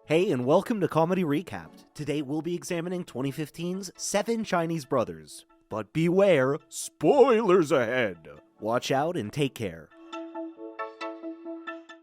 Hey, and welcome to Comedy Recapped. Today we'll be examining 2015's Seven Chinese Brothers. But beware, spoilers ahead! Watch out and take care.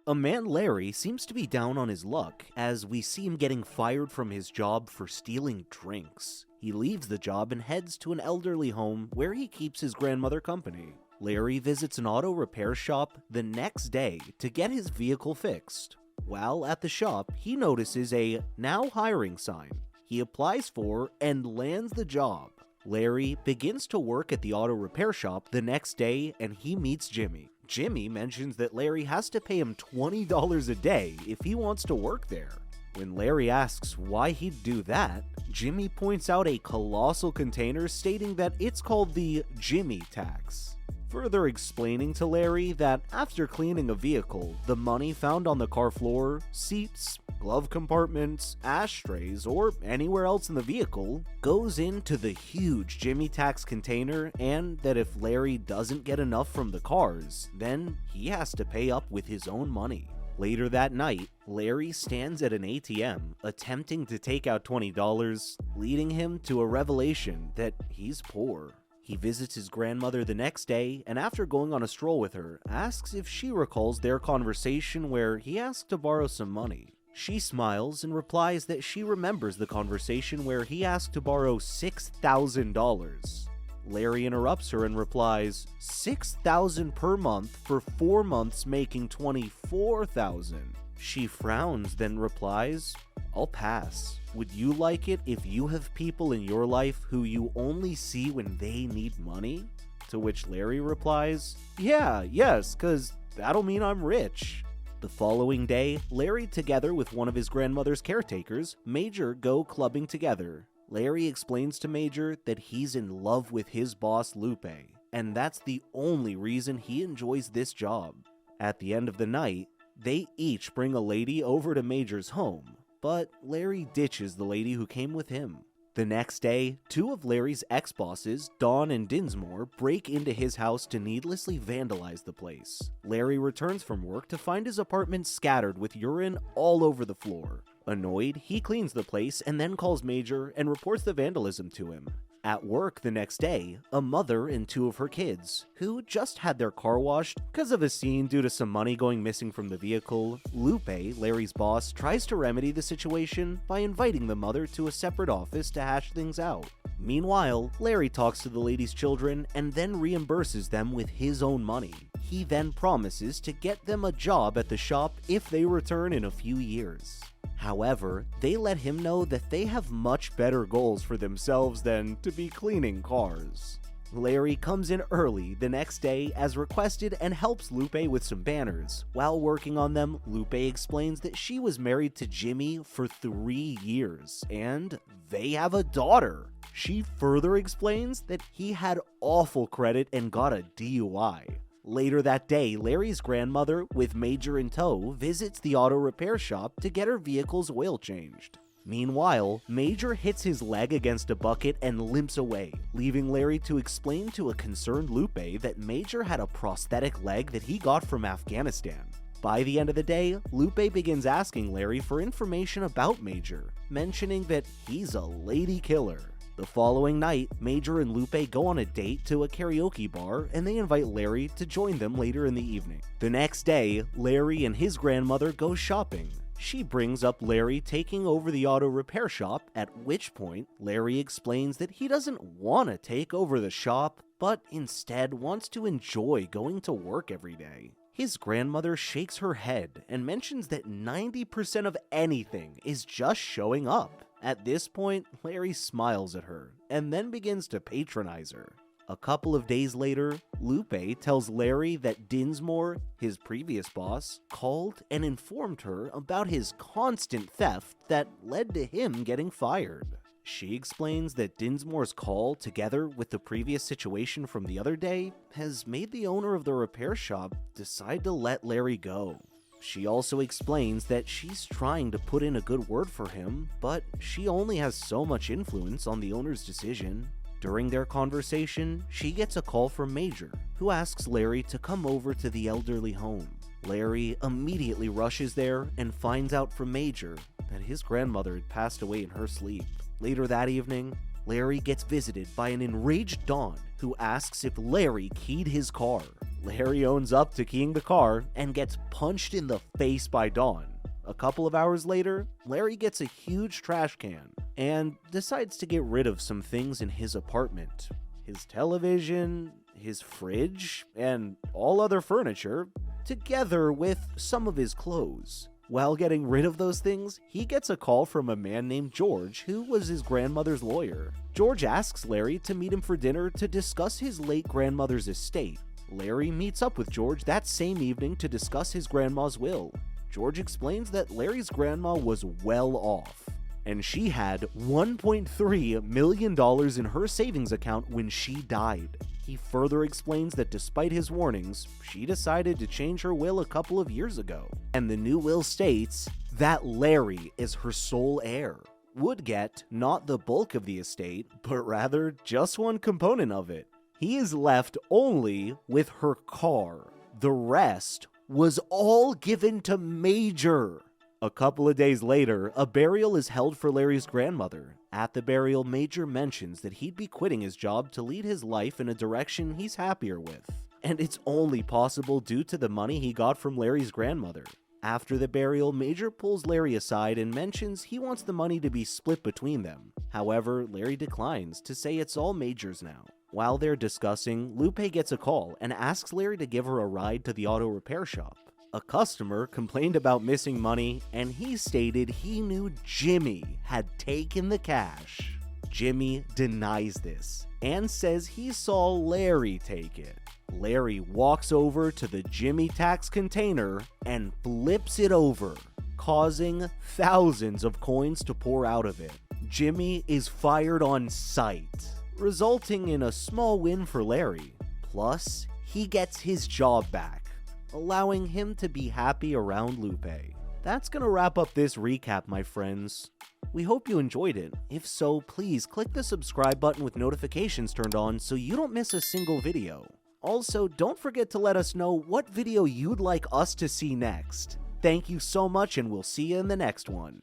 A man Larry seems to be down on his luck, as we see him getting fired from his job for stealing drinks. He leaves the job and heads to an elderly home where he keeps his grandmother company. Larry visits an auto repair shop the next day to get his vehicle fixed. While at the shop, he notices a "now hiring" sign. He applies for and lands the job. Larry begins to work at the auto repair shop the next day and he meets Jimmy. Jimmy mentions that Larry has to pay him $20 a day if he wants to work there. When Larry asks why he'd do that, Jimmy points out a colossal container stating that it's called the Jimmy tax, further explaining to Larry that after cleaning a vehicle, the money found on the car floor, seats, glove compartments, ashtrays, or anywhere else in the vehicle goes into the huge Jimmy tax container, and that if Larry doesn't get enough from the cars, then he has to pay up with his own money. Later that night, Larry stands at an ATM attempting to take out $20, leading him to a revelation that he's poor. He visits his grandmother the next day, and after going on a stroll with her, asks if she recalls their conversation where he asked to borrow some money. She smiles and replies that she remembers the conversation where he asked to borrow $6,000. Larry interrupts her and replies, $6,000 per month for 4 months making $24,000. She frowns, then replies, I'll pass. Would you like it if you have people in your life who you only see when they need money? To which Larry replies, yes, cause that'll mean I'm rich. The following day, Larry together with one of his grandmother's caretakers, Major, go clubbing together. Larry explains to Major that he's in love with his boss Lupe, and that's the only reason he enjoys this job. At the end of the night, they each bring a lady over to Major's home, but Larry ditches the lady who came with him. The next day, two of Larry's ex-bosses, Don and Dinsmore, break into his house to needlessly vandalize the place. Larry returns from work to find his apartment scattered with urine all over the floor. Annoyed, he cleans the place and then calls Major and reports the vandalism to him. At work the next day, a mother and two of her kids, who just had their car washed because of a scene due to some money going missing from the vehicle, Lupe, Larry's boss, tries to remedy the situation by inviting the mother to a separate office to hash things out. Meanwhile, Larry talks to the lady's children and then reimburses them with his own money. He then promises to get them a job at the shop if they return in a few years. However, they let him know that they have much better goals for themselves than to be cleaning cars. Larry comes in early the next day as requested and helps Lupe with some banners. While working on them, Lupe explains that she was married to Jimmy for 3 years, and they have a daughter. She further explains that he had awful credit and got a DUI. Later that day, Larry's grandmother, with Major in tow, visits the auto repair shop to get her vehicle's oil changed. Meanwhile, Major hits his leg against a bucket and limps away, leaving Larry to explain to a concerned Lupe that Major had a prosthetic leg that he got from Afghanistan. By the end of the day, Lupe begins asking Larry for information about Major, mentioning that he's a lady killer. The following night, Major and Lupe go on a date to a karaoke bar and they invite Larry to join them later in the evening. The next day, Larry and his grandmother go shopping. She brings up Larry taking over the auto repair shop, at which point Larry explains that he doesn't want to take over the shop, but instead wants to enjoy going to work every day. His grandmother shakes her head and mentions that 90% of anything is just showing up. At this point, Larry smiles at her and then begins to patronize her. A couple of days later, Lupe tells Larry that Dinsmore, his previous boss, called and informed her about his constant theft that led to him getting fired. She explains that Dinsmore's call, together with the previous situation from the other day, has made the owner of the repair shop decide to let Larry go. She also explains that she's trying to put in a good word for him, but she only has so much influence on the owner's decision. During their conversation, she gets a call from Major, who asks Larry to come over to the elderly home. Larry immediately rushes there and finds out from Major that his grandmother had passed away in her sleep. Later that evening, Larry gets visited by an enraged Don who asks if Larry keyed his car. Larry owns up to keying the car and gets punched in the face by Don. A couple of hours later, Larry gets a huge trash can and decides to get rid of some things in his apartment. His television, his fridge, and all other furniture, together with some of his clothes. While getting rid of those things, he gets a call from a man named George, who was his grandmother's lawyer. George asks Larry to meet him for dinner to discuss his late grandmother's estate. Larry meets up with George that same evening to discuss his grandma's will. George explains that Larry's grandma was well off, and she had $1.3 million in her savings account when she died. He further explains that despite his warnings, she decided to change her will a couple of years ago, and the new will states that Larry is her sole heir, would get not the bulk of the estate, but rather just one component of it. He is left only with her car. The rest was all given to Major. A couple of days later, a burial is held for Larry's grandmother. At the burial, Major mentions that he'd be quitting his job to lead his life in a direction he's happier with. And it's only possible due to the money he got from Larry's grandmother. After the burial, Major pulls Larry aside and mentions he wants the money to be split between them. However, Larry declines to say it's all Major's now. While they're discussing, Lupe gets a call and asks Larry to give her a ride to the auto repair shop. A customer complained about missing money, and he stated he knew Jimmy had taken the cash. Jimmy denies this and says he saw Larry take it. Larry walks over to the Jimmy tax container and flips it over, causing thousands of coins to pour out of it. Jimmy is fired on sight, resulting in a small win for Larry. Plus, he gets his job back, allowing him to be happy around Lupe. That's gonna wrap up this recap, my friends. We hope you enjoyed it. If so, please click the subscribe button with notifications turned on so you don't miss a single video. Also, don't forget to let us know what video you'd like us to see next. Thank you so much, and we'll see you in the next one.